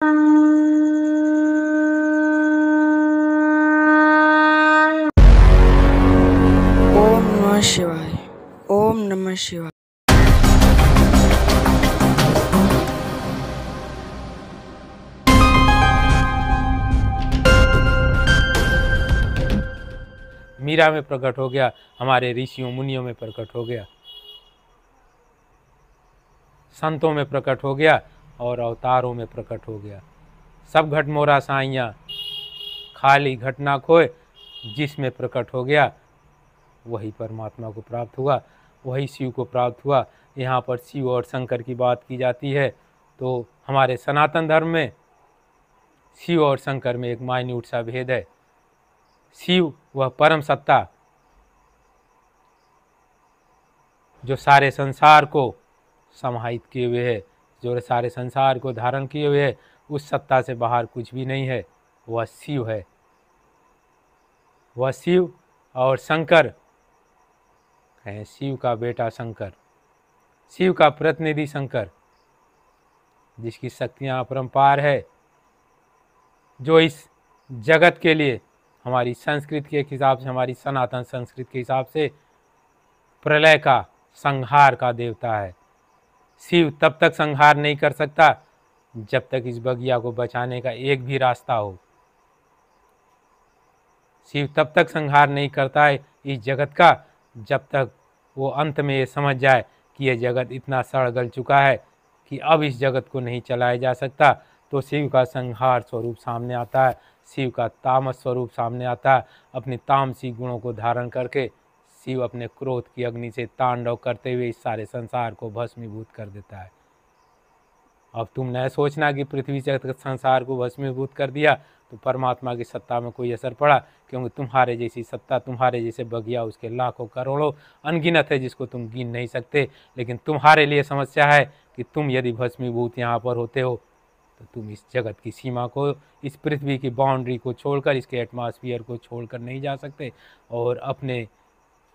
ओम नमः शिवाय। ओम नमः शिवाय। मीरा में प्रकट हो गया, हमारे ऋषियों मुनियों में प्रकट हो गया, संतों में प्रकट हो गया और अवतारों में प्रकट हो गया। सब घट मोरा साइयाँ, खाली घटना खोए, जिसमें प्रकट हो गया वही परमात्मा को प्राप्त हुआ, वही शिव को प्राप्त हुआ। यहाँ पर शिव और शंकर की बात की जाती है, तो हमारे सनातन धर्म में शिव और शंकर में एक माइन्यूट सा भेद है। शिव वह परम सत्ता जो सारे संसार को समाहित किए हुए है, जो सारे संसार को धारण किए हुए है, उस सत्ता से बाहर कुछ भी नहीं है, वह शिव है। वह शिव और शंकर है, शिव का बेटा शंकर, शिव का प्रतिनिधि शंकर, जिसकी शक्तियाँ अपरंपार है, जो इस जगत के लिए हमारी संस्कृति के हिसाब से, हमारी सनातन संस्कृति के हिसाब से प्रलय का, संहार का देवता है। शिव तब तक संहार नहीं कर सकता जब तक इस बगिया को बचाने का एक भी रास्ता हो। शिव तब तक संहार नहीं करता है इस जगत का जब तक वो अंत में ये समझ जाए कि ये जगत इतना सड़ गल चुका है कि अब इस जगत को नहीं चलाया जा सकता। तो शिव का संहार स्वरूप सामने आता है, शिव का तामस स्वरूप सामने आता है। अपने तामसी गुणों को धारण करके शिव अपने क्रोध की अग्नि से तांडव करते हुए इस सारे संसार को भस्मीभूत कर देता है। अब तुम न सोचना कि पृथ्वी से संसार को भस्मीभूत कर दिया तो परमात्मा की सत्ता में कोई असर पड़ा, क्योंकि तुम्हारे जैसी सत्ता, तुम्हारे जैसे बगिया उसके लाखों करोड़ों अनगिनत है, जिसको तुम गिन नहीं सकते। लेकिन तुम्हारे लिए समस्या है कि तुम यदि भस्मीभूत यहाँ पर होते हो तो तुम इस जगत की सीमा को, इस पृथ्वी की बाउंड्री को छोड़कर, इसके एटमॉस्फेयर को छोड़कर नहीं जा सकते और अपने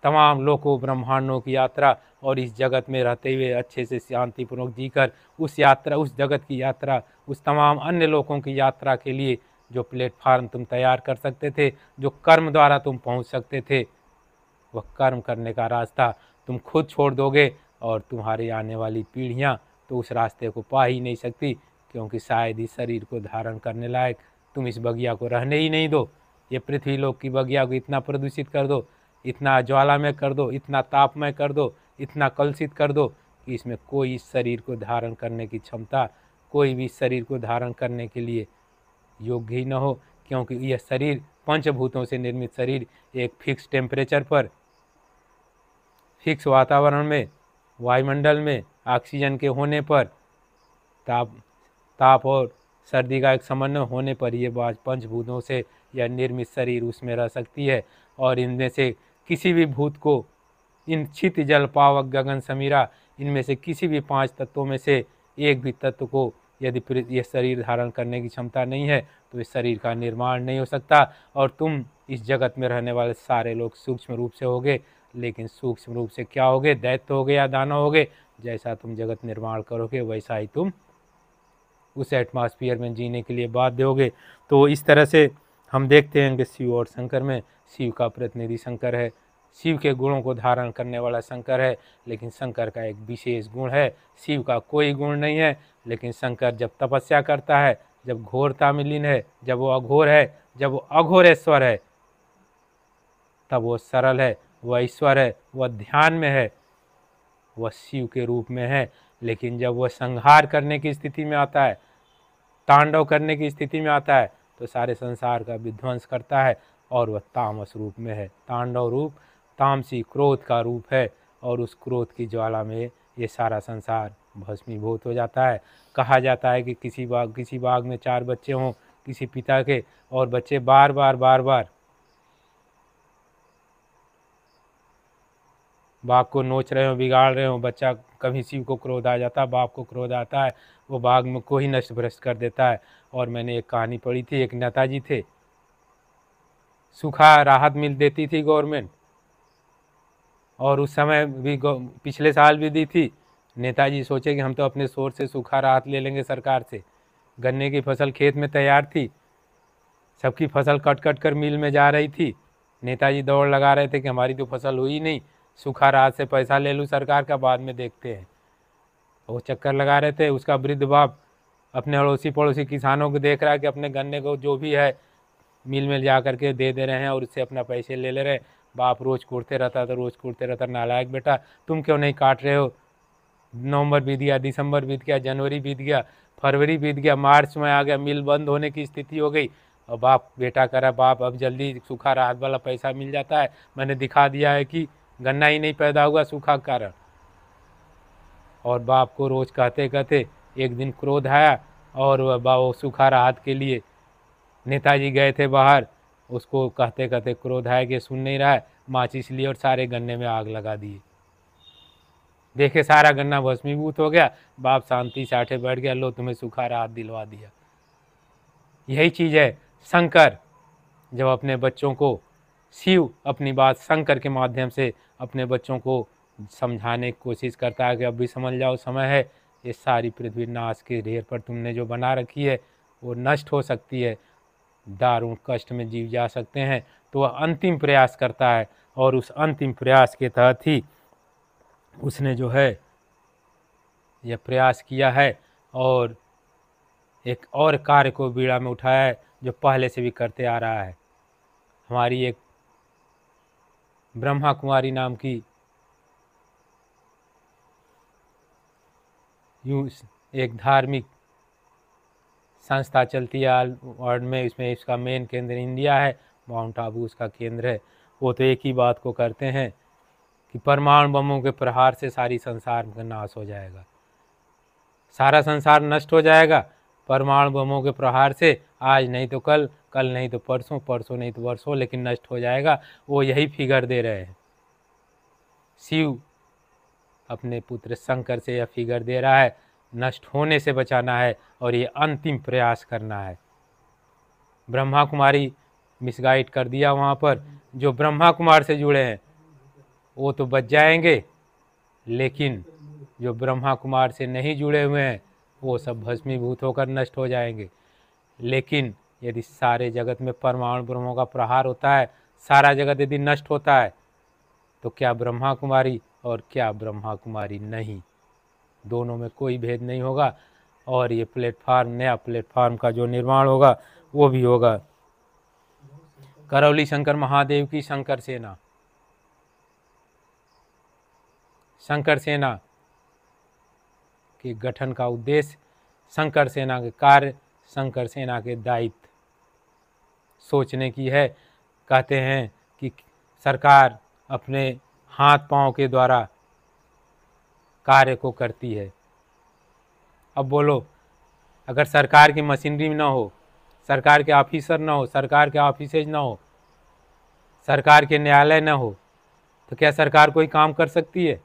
तमाम लोकों ब्रह्मांडों की यात्रा और इस जगत में रहते हुए अच्छे से शांतिपूर्वक जीकर उस यात्रा, उस जगत की यात्रा, उस तमाम अन्य लोकों की यात्रा के लिए जो प्लेटफार्म तुम तैयार कर सकते थे, जो कर्म द्वारा तुम पहुंच सकते थे, वह कर्म करने का रास्ता तुम खुद छोड़ दोगे और तुम्हारी आने वाली पीढ़ियां तो उस रास्ते को पा ही नहीं सकती, क्योंकि शायद इस शरीर को धारण करने लायक तुम इस बगिया को रहने ही नहीं दो। ये पृथ्वी लोक की बगिया को इतना प्रदूषित कर दो, इतना ज्वालामय कर दो, इतना तापमय कर दो, इतना कलुषित कर दो कि इसमें कोई इस शरीर को धारण करने की क्षमता, कोई भी इस शरीर को धारण करने के लिए योग्य ही न हो। क्योंकि यह शरीर, पंचभूतों से निर्मित शरीर, एक फिक्स टेम्परेचर पर, फिक्स वातावरण में, वायुमंडल में ऑक्सीजन के होने पर, ताप और सर्दी का एक समन्वय होने पर ये पंचभूतों से यह निर्मित शरीर उसमें रह सकती है। और इनमें से किसी भी भूत को, इन छित जल पावक गगन समीरा, इनमें से किसी भी 5 तत्वों में से एक भी तत्व को यदि यह शरीर धारण करने की क्षमता नहीं है तो इस शरीर का निर्माण नहीं हो सकता। और तुम इस जगत में रहने वाले सारे लोग सूक्ष्म रूप से होगे, लेकिन सूक्ष्म रूप से क्या होगे, दैत्य होगे या दानव होगे। जैसा तुम जगत निर्माण करोगे वैसा ही तुम उस एटमॉस्फेयर में जीने के लिए बाध्य होगे। तो इस तरह से हम देखते हैं कि शिव और शंकर में, शिव का प्रतिनिधि शंकर है, शिव के गुणों को धारण करने वाला शंकर है। लेकिन शंकर का एक विशेष गुण है, शिव का कोई गुण नहीं है। लेकिन शंकर जब तपस्या करता है, जब घोरता में लीन है, जब वो अघोर है, जब वो अघोरेश्वर है, तब वो सरल है, वह ईश्वर है, वह ध्यान में है, वह शिव के रूप में है। लेकिन जब वह संहार करने की स्थिति में आता है, तांडव करने की स्थिति में आता है, तो सारे संसार का विध्वंस करता है और वह तामस रूप में है, तांडव रूप, तामसी क्रोध का रूप है। और उस क्रोध की ज्वाला में ये सारा संसार भस्मीभूत हो जाता है। कहा जाता है कि किसी बाग में 4 बच्चे हों किसी पिता के, और बच्चे बार बार बाघ को नोच रहे हो, बिगाड़ रहे हो, बच्चा कभी शिव को क्रोध आ जाता है, बाप को क्रोध आता है, वो बाघ में को ही नष्ट भ्रष्ट कर देता है। और मैंने एक कहानी पढ़ी थी, एक नेताजी थे, सूखा राहत मिल देती थी गवर्नमेंट, और उस समय भी पिछले साल भी दी थी। नेताजी सोचे कि हम तो अपने शोर से सूखा राहत ले लेंगे सरकार से, गन्ने की फसल खेत में तैयार थी, सबकी फसल कट कट कर मिल में जा रही थी। नेताजी दौड़ लगा रहे थे कि हमारी तो फसल हुई नहीं, सूखा राहत से पैसा ले लूँ सरकार का, बाद में देखते हैं। वो चक्कर लगा रहे थे। उसका वृद्ध बाप अपने अड़ोसी पड़ोसी किसानों को देख रहा है कि अपने गन्ने को जो भी है मिल में जा करके दे रहे हैं और उससे अपना पैसे ले ले रहे हैं। बाप रोज़ कूटते रहता था, रोज़ कूटते रहता, नालायक बेटा तुम क्यों नहीं काट रहे हो। नवंबर बीत गया, दिसंबर बीत गया, जनवरी बीत गया, फरवरी बीत गया, मार्च में आ गया, मिल बंद होने की स्थिति हो गई। और बाप बेटा करा, बाप अब जल्दी सूखा राहत वाला पैसा मिल जाता है, मैंने दिखा दिया है कि गन्ना ही नहीं पैदा हुआ सूखा के कारण। और बाप को रोज़ कहते कहते एक दिन क्रोध आया और वो सूखा राहत के लिए नेताजी गए थे बाहर, उसको कहते कहते क्रोध आया कि सुन नहीं रहा है, माचिस लिए और सारे गन्ने में आग लगा दिए। देखे सारा गन्ना भस्मीभूत हो गया। बाप शांति से आठे बैठ गया, लो तुम्हें सूखा राहत दिलवा दिया। यही चीज़ है शंकर, जब अपने बच्चों को शिव अपनी बात शंकर के माध्यम से अपने बच्चों को समझाने की कोशिश करता है कि अब भी समझ जाओ, समय है, ये सारी पृथ्वी नाश के ढेर पर तुमने जो बना रखी है वो नष्ट हो सकती है, दारुण कष्ट में जीव जा सकते हैं। तो वह अंतिम प्रयास करता है और उस अंतिम प्रयास के तहत ही उसने जो है यह प्रयास किया है और एक और कार्य को बीड़ा में उठाया है जो पहले से भी करते आ रहा है। हमारी एक ब्रह्मा कुमारी नाम की यूँ एक धार्मिक संस्था चलती है वर्ल्ड में, इसमें इसका मेन केंद्र इंडिया है, माउंट आबू उसका केंद्र है। वो तो एक ही बात को करते हैं कि परमाणु बमों के प्रहार से सारी संसार का नाश हो जाएगा, सारा संसार नष्ट हो जाएगा परमाणु बमों के प्रहार से, आज नहीं तो कल, कल नहीं तो परसों, परसों नहीं तो वर्षों, लेकिन नष्ट हो जाएगा। वो यही फिगर दे रहे हैं। शिव अपने पुत्र शंकर से यह फिगर दे रहा है, नष्ट होने से बचाना है और ये अंतिम प्रयास करना है। ब्रह्मा कुमारी मिसगाइड कर दिया वहाँ पर, जो ब्रह्मा कुमार से जुड़े हैं वो तो बच जाएंगे, लेकिन जो ब्रह्मा कुमार से नहीं जुड़े हुए हैं वो सब भस्मीभूत होकर नष्ट हो जाएंगे। लेकिन यदि सारे जगत में परमाणु ब्रह्मों का प्रहार होता है, सारा जगत यदि नष्ट होता है, तो क्या ब्रह्मा कुमारी और क्या ब्रह्मा कुमारी नहीं, दोनों में कोई भेद नहीं होगा। और ये प्लेटफार्म, नया प्लेटफार्म का जो निर्माण होगा वो भी होगा करौली शंकर महादेव की शंकर सेना। शंकर सेना के गठन का उद्देश्य, शंकर सेना के कार्य, शंकर सेना के दायित्व सोचने की है। कहते हैं कि सरकार अपने हाथ पांव के द्वारा कार्य को करती है। अब बोलो, अगर सरकार की मशीनरी ना हो, सरकार के ऑफिसर ना हो, सरकार के ऑफिसेज ना हो, सरकार के न्यायालय ना हो, तो क्या सरकार कोई काम कर सकती है?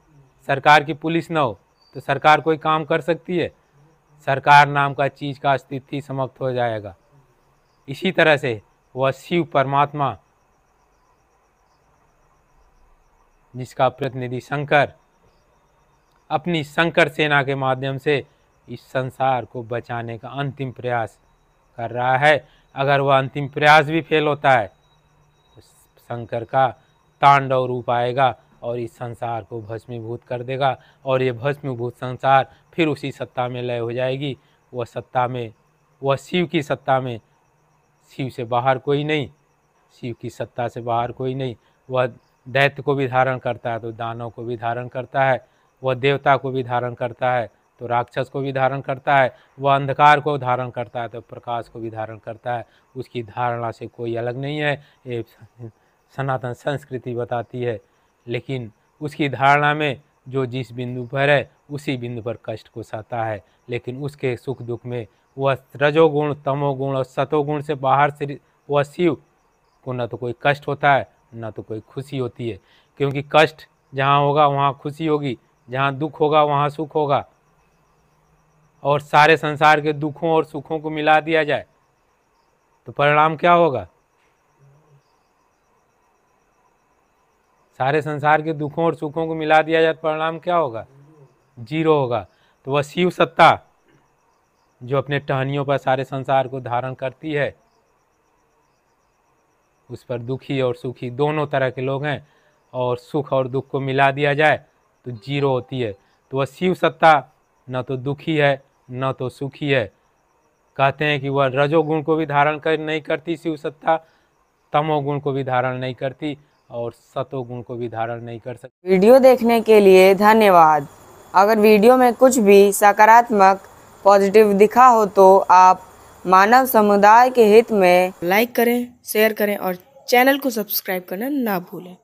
सरकार की पुलिस ना हो तो सरकार कोई काम कर सकती है? सरकार नाम का चीज़ का अस्तित्व ही समाप्त हो जाएगा। इसी तरह से वह शिव परमात्मा, जिसका प्रतिनिधि शंकर अपनी शंकर सेना के माध्यम से इस संसार को बचाने का अंतिम प्रयास कर रहा है। अगर वह अंतिम प्रयास भी फेल होता है तो शंकर का तांडव रूप आएगा और इस संसार को भस्मीभूत कर देगा, और ये भस्मीभूत संसार फिर उसी सत्ता में लय हो जाएगी। वह सत्ता में, वह शिव की सत्ता में, शिव से बाहर कोई नहीं, शिव की सत्ता से बाहर कोई नहीं। वह दैत्य को भी धारण करता है तो दानव को भी धारण करता है, वह देवता को भी धारण करता है तो राक्षस को भी धारण करता है, वह अंधकार को धारण करता है तो प्रकाश को भी धारण करता है। उसकी धारणा से कोई अलग नहीं है, ये सनातन संस्कृति बताती है। लेकिन उसकी धारणा में जो जिस बिंदु पर है उसी बिंदु पर कष्ट को सहता है, लेकिन उसके सुख दुख में वह रजोगुण, तमोगुण और सतोगुण से बाहर से वह शिव को न तो कोई कष्ट होता है न तो कोई खुशी होती है, क्योंकि कष्ट जहाँ होगा वहाँ खुशी होगी, जहाँ दुख होगा वहाँ सुख होगा। और सारे संसार के दुखों और सुखों को मिला दिया जाए तो परिणाम क्या होगा? सारे संसार के दुखों और सुखों को मिला दिया जाए तो परिणाम क्या होगा? जीरो होगा। तो वह शिव सत्ता जो अपने टहनियों पर सारे संसार को धारण करती है, उस पर दुखी और सुखी दोनों तरह के लोग हैं, और सुख और दुख को मिला दिया जाए तो जीरो होती है। तो वह शिव सत्ता न तो दुखी है न तो सुखी है। कहते हैं कि वह रजोगुण को भी धारण कर नहीं करती शिव सत्ता, तमोगुण को भी धारण नहीं करती और सतोगुण को भी धारण नहीं कर सकती। वीडियो देखने के लिए धन्यवाद। अगर वीडियो में कुछ भी सकारात्मक पॉजिटिव दिखा हो तो आप मानव समुदाय के हित में लाइक करें, शेयर करें और चैनल को सब्सक्राइब करना ना भूलें।